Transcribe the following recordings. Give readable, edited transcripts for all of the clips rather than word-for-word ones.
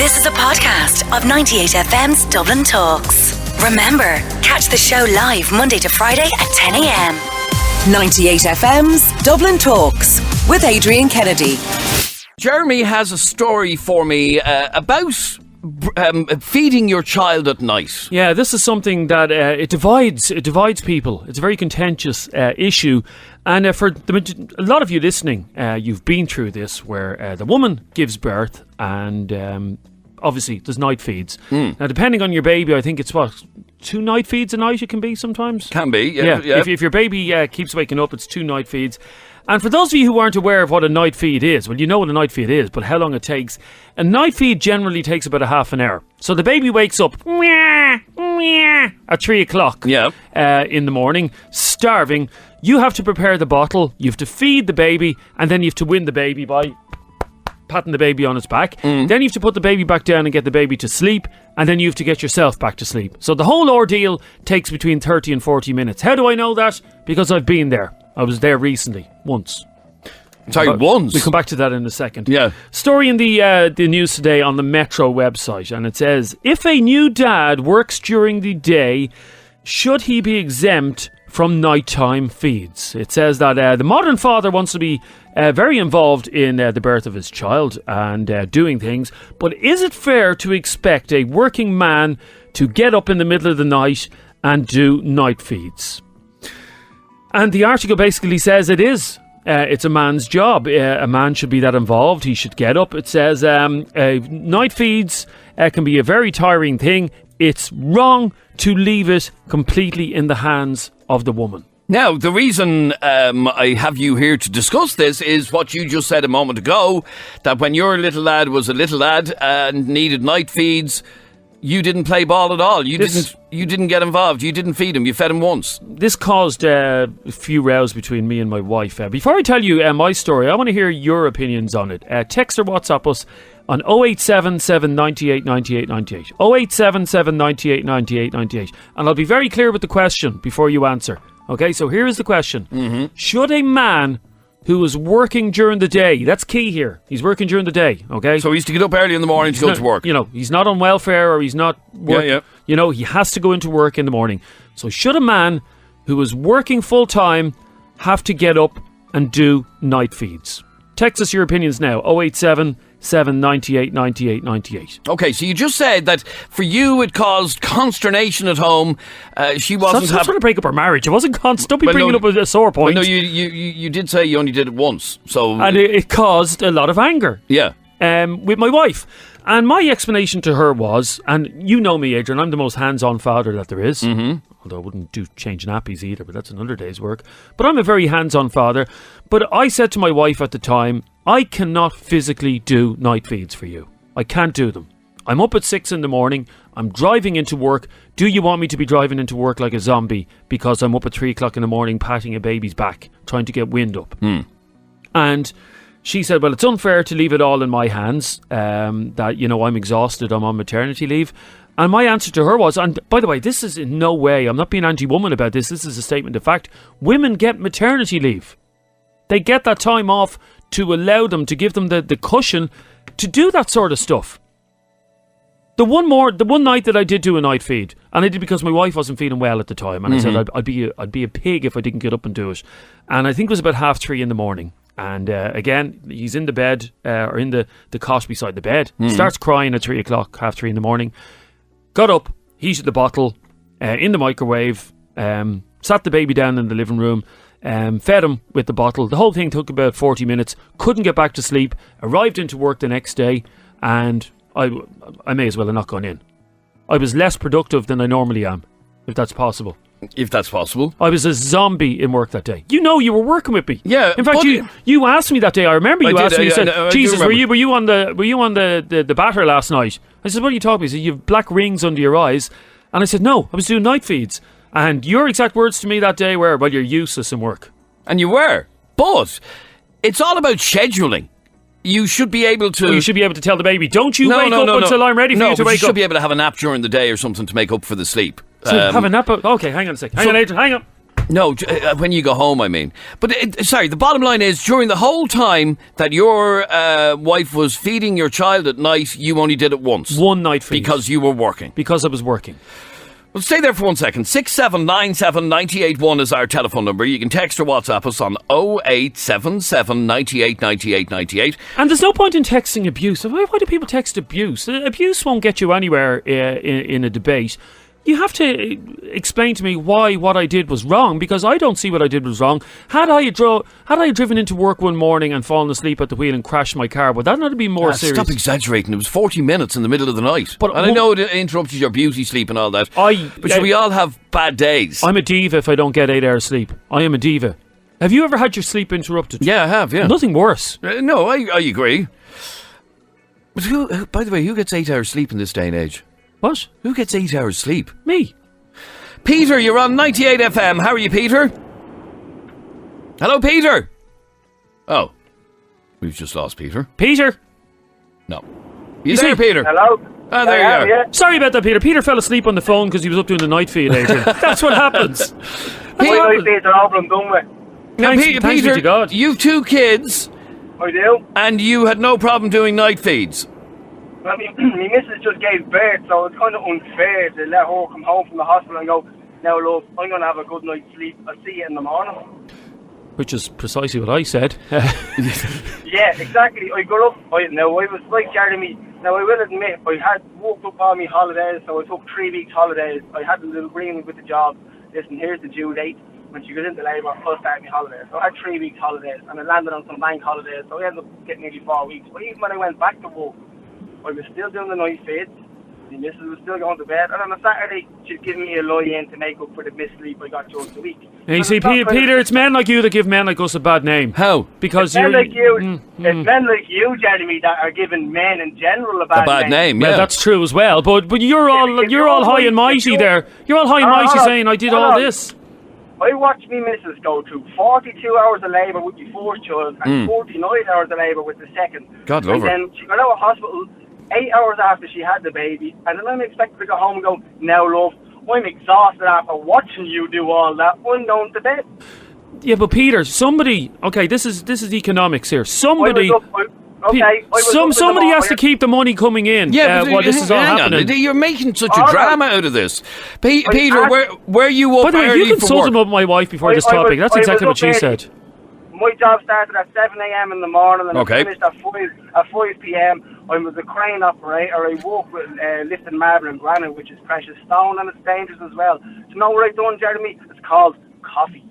This is a podcast of 98FM's Dublin Talks. Remember, catch the show live Monday to Friday at 10 a.m. 98FM's Dublin Talks with Adrian Kennedy. Jeremy has a story for me about feeding your child at night. Yeah, this is something that it divides people. It's a very contentious issue, and for a lot of you listening, you've been through this where the woman gives birth, and obviously there's night feeds. Now, depending on your baby, I think it's 2 night feeds a night. It can be sometimes. Can be, yeah. If your baby keeps waking up, it's 2 night feeds. And for those of you who aren't aware of what a night feed is, well, you know what a night feed is, but how long it takes. A night feed generally takes about a half an hour. So the baby wakes up at 3 o'clock in the morning, starving. You have to prepare the bottle, you have to feed the baby, and then you have to win the baby by patting the baby on its back. Then you have to put the baby back down and get the baby to sleep, and then you have to get yourself back to sleep. So the whole ordeal takes between 30 and 40 minutes. How do I know that? Because I've been there. I was there recently, once. Sorry, once? We'll come back to that in a second. Yeah. Story in the news today on the Metro website, and it says, if a new dad works during the day, should he be exempt from nighttime feeds? It says that the modern father wants to be very involved in the birth of his child and doing things, but is it fair to expect a working man to get up in the middle of the night and do night feeds? And the article basically says it is. It's a man's job. A man should be that involved. He should get up. It says night feeds can be a very tiring thing. It's wrong to leave it completely in the hands of the woman. Now, the reason I have you here to discuss this is what you just said a moment ago, that when your little lad was a little lad and needed night feeds, you didn't play ball at all. You didn't get involved. You didn't feed him. You fed him once. This caused a few rows between me and my wife. Before I tell you my story, I want to hear your opinions on it. Text or WhatsApp us on 0877 98 98 98. 0877 98 98 98. And I'll be very clear with the question before you answer. Okay, so here is the question. Should a man who is working during the day, that's key here, he's working during the day, okay? So he's to get up early in the morning to go to work. You know, he's not on welfare or he's not working. You know, he has to go into work in the morning. So should a man who is working full time have to get up and do night feeds? Text us your opinions now, 087 798 98 98. Okay, so you just said that for you it caused consternation at home. She wasn't trying to break up our marriage. It wasn't constant. Don't be bringing up a sore point. Well, no, you did say you only did it once. So and it caused a lot of anger. Yeah. With my wife. And my explanation to her was, and you know me, Adrian, I'm the most hands-on father that there is. Although I wouldn't do change nappies either, but that's another day's work. But I'm a very hands-on father. But I said to my wife at the time, I cannot physically do night feeds for you. I can't do them. I'm up at 6 in the morning. I'm driving into work. Do you want me to be driving into work like a zombie because I'm up at 3 o'clock in the morning patting a baby's back, trying to get wind up? And she said, well, it's unfair to leave it all in my hands, that, you know, I'm exhausted, I'm on maternity leave. And my answer to her was, and by the way, this is in no way, I'm not being anti-woman about this is a statement of fact, women get maternity leave. They get that time off to allow them, to give them the cushion to do that sort of stuff. The one night that I did do a night feed, and I did because my wife wasn't feeling well at the time, and I said I'd be a pig if I didn't get up and do it. And I think it was about 3:30 in the morning. And again, he's in the bed, or in the cot beside the bed. Starts crying at 3 o'clock, 3:30 in the morning. Got up, heated the bottle, in the microwave, sat the baby down in the living room, fed him with the bottle. The whole thing took about 40 minutes. Couldn't get back to sleep. Arrived into work the next day, and I may as well have not gone in. I was less productive than I normally am, if that's possible. If that's possible. I was a zombie in work that day. You know, you were working with me. Yeah. In fact, you asked me that day. I remember you asked me. You said, "Jesus, were you on the batter last night?" I said, "What are you talking about?" He said, "You have black rings under your eyes." And I said, "No, I was doing night feeds." And your exact words to me that day were, "Well, you're useless in work." And you were. But it's all about scheduling. You should be able to... Well, you should be able to tell the baby, don't you wake up until I'm ready for you to wake up. You should be able to have a nap during the day or something to make up for the sleep. So have a nap? Okay, hang on a second. Hang on, Adrian, hang on. No, when you go home, I mean. But, sorry, the bottom line is, during the whole time that your wife was feeding your child at night, you only did it once. One night feed. Because you were working. Because I was working. Well, stay there for 1 second. 6797 981 is our telephone number. You can text or WhatsApp us on 0877 98 98 98. And there's no point in texting abuse. Why do people text abuse? Abuse won't get you anywhere in a debate. You have to explain to me why what I did was wrong, because I don't see what I did was wrong. Had I driven into work one morning and fallen asleep at the wheel and crashed my car, would that not be more serious? Stop exaggerating. It was 40 minutes in the middle of the night. And I know it interrupted your beauty sleep and all that. But we all have bad days. I'm a diva if I don't get 8 hours sleep. I am a diva. Have you ever had your sleep interrupted? Yeah, I have, yeah. Nothing worse. No, I agree. But by the way, who gets 8 hours sleep in this day and age? What? Who gets 8 hours sleep? Me. Peter, you're on 98 FM. How are you, Peter? Hello, Peter. Oh, we've just lost Peter. Peter? No. You there, Peter? Hello? Oh, there you are. Yeah. Sorry about that, Peter. Peter fell asleep on the phone because he was up doing the night feed, Adrian. That's what happens. My night feeds are over and done with. Now, Thanks be to Peter, God. you've 2 kids. I do. And you had no problem doing night feeds. I mean, my missus just gave birth, so it's kind of unfair to let her come home from the hospital and go, now, love, I'm going to have a good night's sleep. I'll see you in the morning. Which is precisely what I said. Yeah, exactly. I got up. I was like Jeremy. Now, I will admit, I had worked up all my holidays, so I took 3 weeks holidays. I had a little agreement with the job. Listen, here's the due date. When she goes into labour, I'll start my holidays. So I had 3 weeks holidays, and I landed on some bank holidays, so I ended up getting nearly 4 weeks. But even when I went back to work, I was still doing the night feeds. The missus was still going to bed, and on a Saturday, she'd give me a lie-in to make up for the missed sleep I got during the week. And you see, Peter, it's men like you that give men like us a bad name. How? Because it's men like you, it's men like you, Jeremy, that are giving men in general a bad name. Yeah. Well, that's true as well. But you're all high and mighty there. You're all high and mighty saying I did all this. I watched me missus go through 42 hours of labour with the first child and 49 hours of labour with the second. God love her. And then she got out of hospital 8 hours after she had the baby, and then I'm expected to go home and go, now, love, I'm exhausted after watching you do all that. I'm going to bed. Yeah, but Peter, somebody. Okay, this is economics here. Somebody. Somebody has to keep the money coming in. Yeah, while this is all happening. You're making such a drama out of this. Peter, were you up by the way, early you consulted with my wife before this topic. That's exactly what she said. My job started at 7 a.m. in the morning and I finished at 5 p.m. I was a crane operator. I work with lifting marble and granite, which is precious stone, and it's dangerous as well. Do you know what I've done, Jeremy? It's called coffee.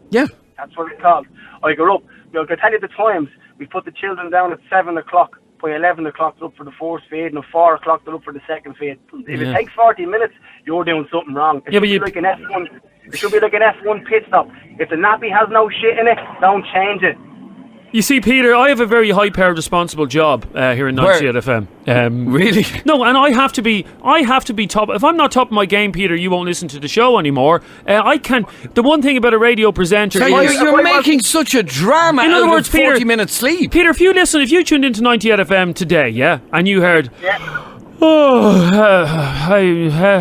Yeah. That's what it's called. I go up. I can tell you the times. We put the children down at 7 o'clock. By 11 o'clock, they're up for the first feed, and at 4 o'clock, they're up for the second feed. If it takes 40 minutes, you're doing something wrong. It should be like an F1. It should be like an F1 pit stop. If the nappy has no shit in it, don't change it. You see, Peter, I have a very high-powered, responsible job here in 98 FM. Really? No, and I have to be top. If I'm not top of my game, Peter, you won't listen to the show anymore. I can. The one thing about a radio presenter is you're making such a drama. In other words, 40 minutes sleep. Peter, if you tuned into 98 FM today, yeah, and you heard. Yeah.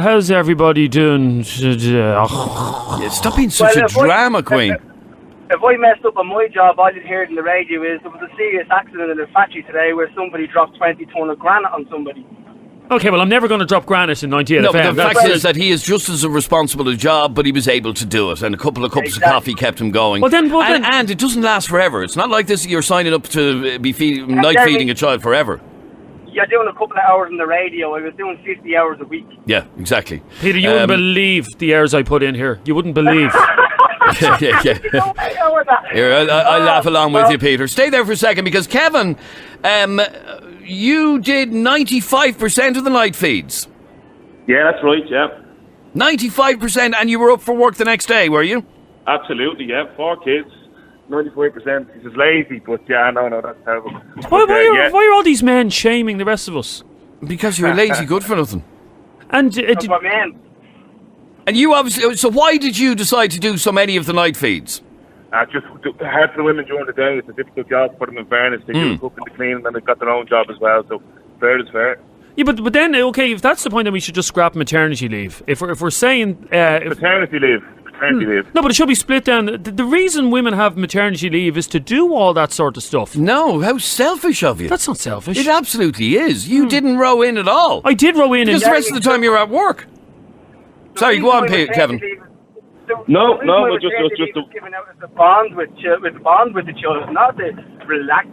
How's everybody doing? Stop being such a drama queen. If I messed up on my job, all you'd hear in the radio is there was a serious accident in a factory today where somebody dropped 20 ton of granite on somebody. Okay, well, I'm never going to drop granite in 98 no, FM. But the fact is that he is just as responsible a job, but he was able to do it, and a couple of cups of coffee kept him going. Well, then, and it doesn't last forever. It's not like this. You're signing up to be night feeding a child forever. You're doing a couple of hours on the radio. I was doing 50 hours a week. Yeah, exactly. Peter, you wouldn't believe the hours I put in here. You wouldn't believe. yeah. Here, I'll laugh along with you, Peter. Stay there for a second, because Kevin, you did 95% of the night feeds. Yeah, that's right, yeah. 95%, and you were up for work the next day, were you? Absolutely, yeah. 4 kids, 95%. He's just lazy, but yeah, no, that's terrible. Why are all these men shaming the rest of us? Because you're lazy, good for nothing. And that's what I mean. And you obviously. So why did you decide to do so many of the night feeds? Just hard for the women during the day. It's a difficult job for them, in fairness. They do the cooking, the cleaning, and they've got their own job as well. So fair is fair. Yeah, but then okay, if that's the point, then we should just scrap maternity leave. If we're saying maternity leave. maternity leave. No, but it should be split down. The reason women have maternity leave is to do all that sort of stuff. No, how selfish of you. That's not selfish. It absolutely is. You didn't row in at all. I did row in. Because the rest of the time you were at work. Sorry, go on, Kevin. No, but just giving out as a bond with the children, not to relax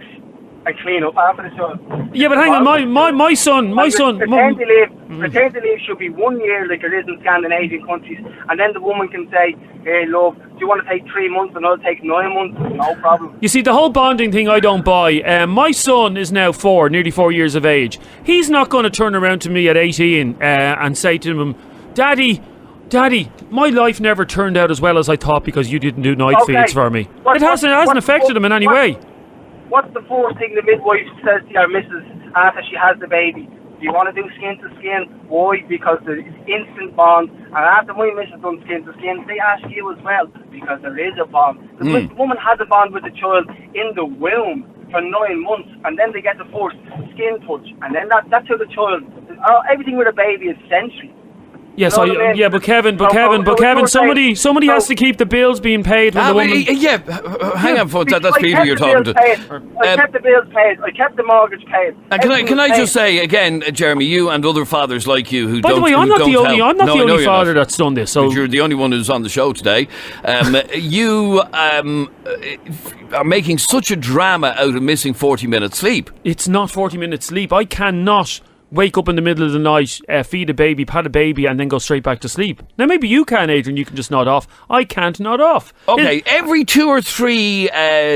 and clean up after the children. Yeah, but hang on, my son. Maternity leave should be 1 year like it is in Scandinavian countries, and then the woman can say, "Hey, love, do you want to take 3 months and I'll take 9 months?" No problem. You see, the whole bonding thing I don't buy. My son is now nearly 4 years of age. He's not going to turn around to me at 18 and say to him, Daddy, my life never turned out as well as I thought because you didn't do night feeds for me. It hasn't affected him in any way. What's the first thing the midwife says to your missus after she has the baby? Do you want to do skin to skin? Why? Because there's instant bond. And after my missus done skin to skin, they ask you as well because there is a bond. The woman has a bond with the child in the womb for 9 months, and then they get the first skin touch, and then that's how the child. Everything with a baby is sensory. Yes, you know what I mean? but Kevin, somebody has to keep the bills being paid when the woman. Hang on, folks. That's people you're talking to. I kept the bills paid. I kept the mortgage paid. And can I just say again, Jeremy, you and other fathers like you who By don't. the way, I'm not the only father that's done this. So but you're the only one who's on the show today. You are making such a drama out of missing 40 minutes sleep. It's not 40 minutes sleep. I cannot wake up in the middle of the night, feed a baby, pat a baby, and then go straight back to sleep. Now, maybe you can, Adrian. You can just nod off. I can't nod off. Okay, every 2 or 3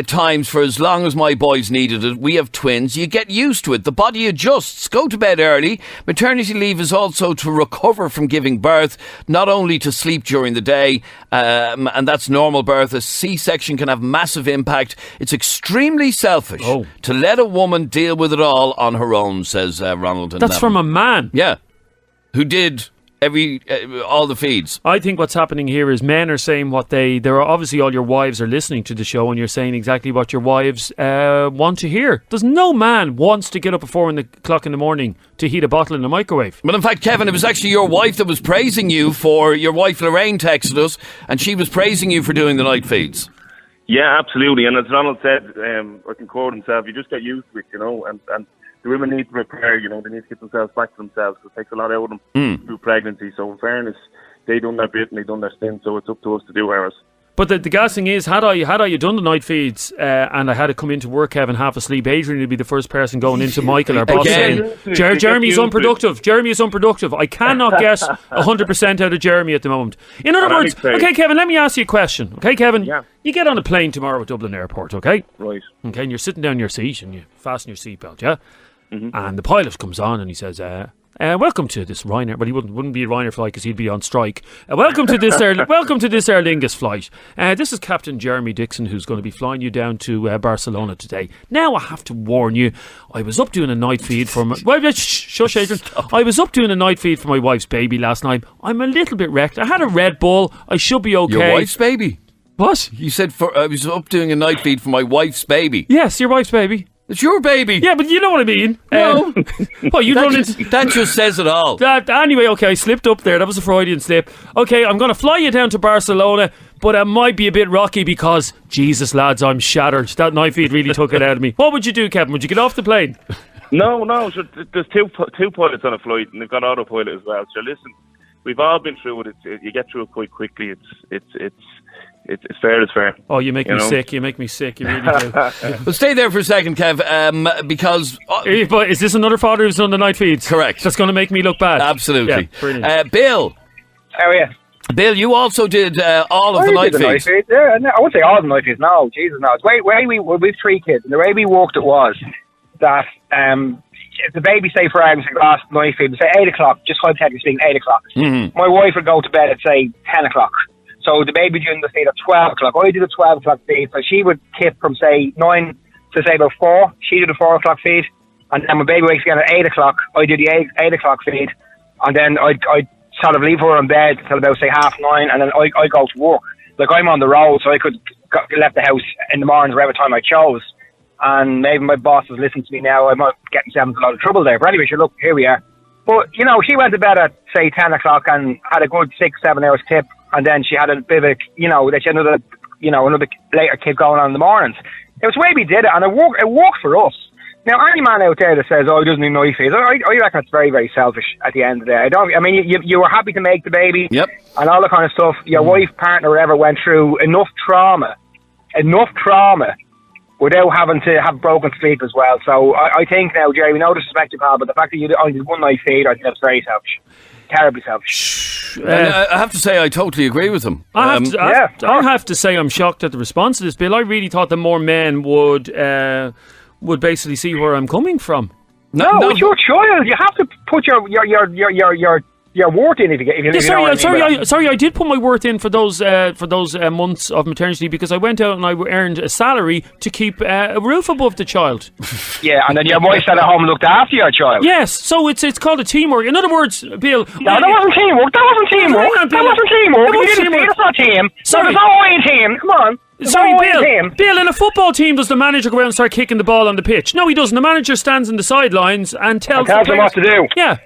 times for as long as my boys needed it, we have twins, you get used to it. The body adjusts. Go to bed early. Maternity leave is also to recover from giving birth, not only to sleep during the day, and that's normal birth. A C-section can have massive impact. It's extremely selfish to let a woman deal with it all on her own, says Ronald. That's from a man. Yeah. Who did all the feeds. I think what's happening here is men are saying what there are obviously all your wives are listening to the show and you're saying exactly what your wives want to hear. There's no man wants to get up at 4 o'clock in the morning to heat a bottle in the microwave. But in fact, Kevin, it was actually your wife that was praising you for, your wife Lorraine texted us and she was praising you for doing the night feeds. Yeah, absolutely. And as Ronald said, I can quote himself, you just get used to it, and the women need to prepare, they need to get themselves back to themselves. It takes a lot out of them through pregnancy. So in fairness, they done their bit and they done their stint, so it's up to us to do ours. But the gas thing is, had I done the night feeds and I had to come into work, Kevin, half asleep, Adrian would be the first person going into Michael, our boss, saying, Jeremy is unproductive. Jeremy is unproductive. I cannot get 100% out of Jeremy at the moment. In other words, okay, Kevin, let me ask you a question. Okay, Kevin? Yeah. You get on a plane tomorrow at Dublin Airport, okay? Right. Okay, and you're sitting down in your seat and you fasten your seatbelt, yeah? Mm-hmm. And the pilot comes on and he says, welcome to this Ryanair. Well, he wouldn't be a Ryanair flight because he'd be on strike. Welcome to this Aer Lingus flight. This is Captain Jeremy Dixon who's going to be flying you down to Barcelona today. Now I have to warn you, I was up doing a night feed for my... shush, Adrian. I was up doing a night feed for my wife's baby last night. I'm a little bit wrecked. I had a Red Bull. I should be okay. Your wife's baby? What? You said I was up doing a night feed for my wife's baby. Yes, your wife's baby. It's your baby. Yeah, but you know what I mean. No. That just says it all. Anyway, okay, I slipped up there. That was a Freudian slip. Okay, I'm going to fly you down to Barcelona, but it might be a bit rocky because, Jesus, lads, I'm shattered. That night feed really took it out of me. What would you do, Kevin? Would you get off the plane? No. So there's two pilots on a flight, and they've got autopilot as well. So listen, we've all been through it. You get through it quite quickly. It's fair as fair. Oh, you make me sick. You make me sick. You really do. Well, stay there for a second, Kev, because... But is this another father who's done the night feeds? Correct. That's going to make me look bad. Absolutely. Yeah, brilliant. Bill. How are you? Bill, you also did all of the night feeds. Yeah, I wouldn't say all of the night feeds. No, Jesus, no. It's we've 3 kids, and the way we worked it was that if the baby, say for argument's sake, last night feed, say 8 o'clock, just hypothetically speaking, 8 o'clock. Mm-hmm. My wife would go to bed at, say, 10 o'clock. So the baby doing the feed at 12 o'clock. I did a 12 o'clock feed. So she would tip from, say, 9 to, say, about 4. She did a 4 o'clock feed. And then my baby wakes again at 8 o'clock. I do the 8 o'clock feed. And then I'd sort of leave her in bed till about, say, 9:30. And then I go to work. Like, I'm on the road, so I could left the house in the mornings whatever time I chose. And maybe my boss is listening to me now. I might get myself into a lot of trouble there. But anyway, sure, look, here we are. But, she went to bed at, say, 10 o'clock and had a good 6-7 hours tip. and then she had a bit of that she had another later kid going on in the mornings. It was the way we did it, and it worked for us. Now, any man out there that says, "Oh, he doesn't need night feeds," I reckon it's very, very selfish. At the end of the day, you were happy to make the baby, Yep. and all that kind of stuff. Your wife, partner, whatever, went through enough trauma, without having to have broken sleep as well. So I think now, Jerry, we no disrespect you, pal, but the fact that you only did one night feed, I think that's very selfish. Terribly selfish. And I have to say, I totally agree with him. I have to say I'm shocked at the response to this, Bill. I really thought that more men would basically see where I'm coming from. No, it's your child. You have to put your worth in if you Sorry, I did put my worth in for those months of maternity because I went out and I earned a salary to keep a roof above the child. Yeah, and then your wife sat at home and looked after your child. Yes, so it's called a teamwork. In other words, Bill... No, that wasn't teamwork. You didn't say it's not team. Sorry. There's no way in team. Come on. Sorry, Bill, in a football team, does the manager go out and start kicking the ball on the pitch? No, he doesn't. The manager stands in the sidelines and tells them what to do. Yeah.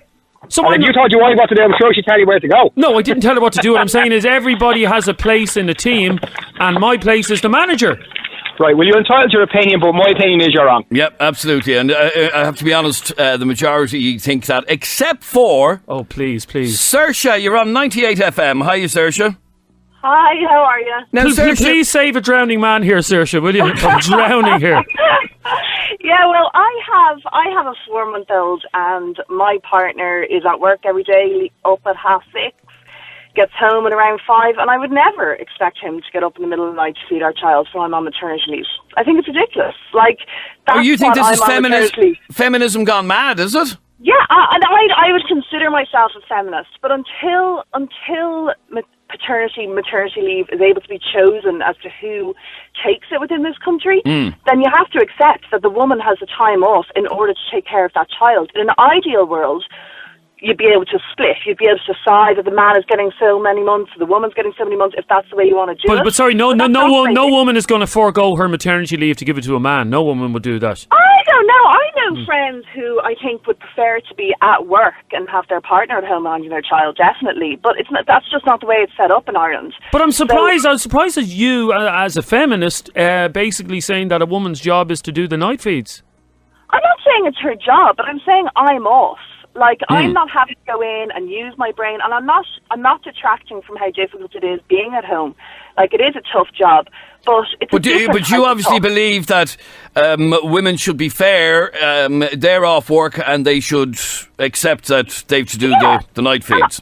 So and if you told your wife what to do, I'm sure she'd tell you where to go. No, I didn't tell her what to do. What I'm saying is everybody has a place in the team, and my place is the manager. Right, well, you're entitled to your opinion, but my opinion is you're wrong. Yep, absolutely. And I have to be honest, the majority think that, except for... Oh, please. Saoirse, you're on 98FM. Hi, Saoirse. Hi, how are you? Now, please save a drowning man here, Saoirse, will you? I'm drowning here. Yeah, well, I have a 4-month-old, and my partner is at work every day, up at 6:30, gets home at around 5, and I would never expect him to get up in the middle of the night to feed our child while I'm on maternity leave. I think it's ridiculous. That's you think this is feminism gone mad, is it? Yeah, and I would consider myself a feminist, but until maternity leave is able to be chosen as to who takes it within this country, then you have to accept that the woman has the time off in order to take care of that child. In an ideal world, you'd be able to split. You'd be able to decide that the man is getting so many months, the woman's getting so many months, if that's the way you want to do it. But sorry, no woman is going to forego her maternity leave to give it to a man. No woman would do that. I don't know. I know friends who I think would prefer to be at work and have their partner at home managing their child, definitely. But that's just not the way it's set up in Ireland. But I'm surprised. I'm surprised that you, as a feminist, basically saying that a woman's job is to do the night feeds. I'm not saying it's her job, but I'm saying I'm off. I'm not having to go in and use my brain, and I'm not detracting from how difficult it is being at home. It is a tough job, but it's But you obviously believe that women should be fair. They're off work and they should accept that they've to do the night feeds.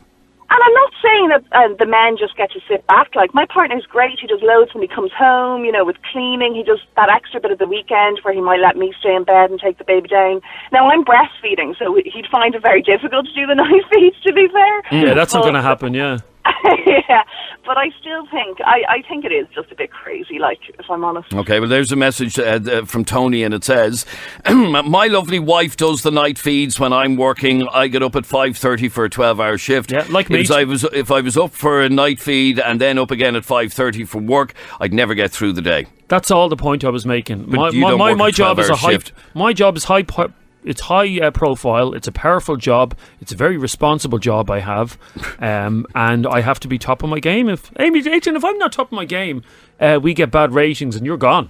And I'm not saying that the men just get to sit back. My partner's great. He does loads when he comes home, with cleaning. He does that extra bit at the weekend where he might let me stay in bed and take the baby down. Now, I'm breastfeeding, so he'd find it very difficult to do the night feeds, to be fair. Yeah, that's not going to happen, yeah. Yeah, but I still think, I think it is just a bit crazy, if I'm honest. Okay, well, there's a message from Tony, and it says, my lovely wife does the night feeds when I'm working. I get up at 5:30 for a 12-hour shift. Yeah, like me. If I was up for a night feed and then up again at 5:30 for work, I'd never get through the day. That's all the point I was making. But My job is shift. My job is high. It's high profile. It's a powerful job. It's a very responsible job I have, and I have to be top of my game. If I'm not top of my game, we get bad ratings, and you're gone.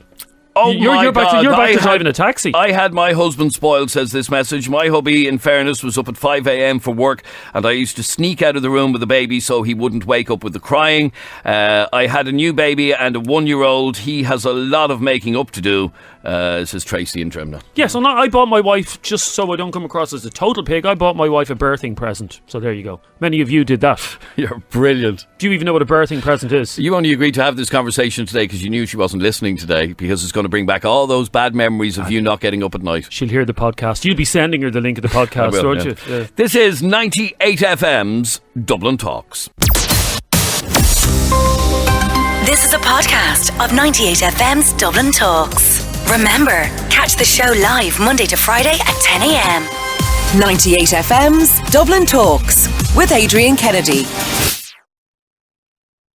Oh, you're back to driving a taxi. I had my husband spoiled, says this message. My hubby, in fairness, was up at 5 a.m. for work, and I used to sneak out of the room with the baby so he wouldn't wake up with the crying. I had a new baby and a 1-year-old. He has a lot of making up to do, says Tracy in Dremna. Yes, and I bought my wife, just so I don't come across as a total pig, I bought my wife a birthing present. So there you go. Many of you did that. You're brilliant. Do you even know what a birthing present is? You only agreed to have this conversation today because you knew she wasn't listening today, because it's going to bring back all those bad memories of you not getting up at night. She'll hear the podcast. You'll be sending her the link of the podcast, won't you? Yeah. This is 98FM's Dublin Talks. This is a podcast of 98FM's Dublin Talks. Remember, catch the show live Monday to Friday at 10 a.m. 98FM's Dublin Talks with Adrian Kennedy.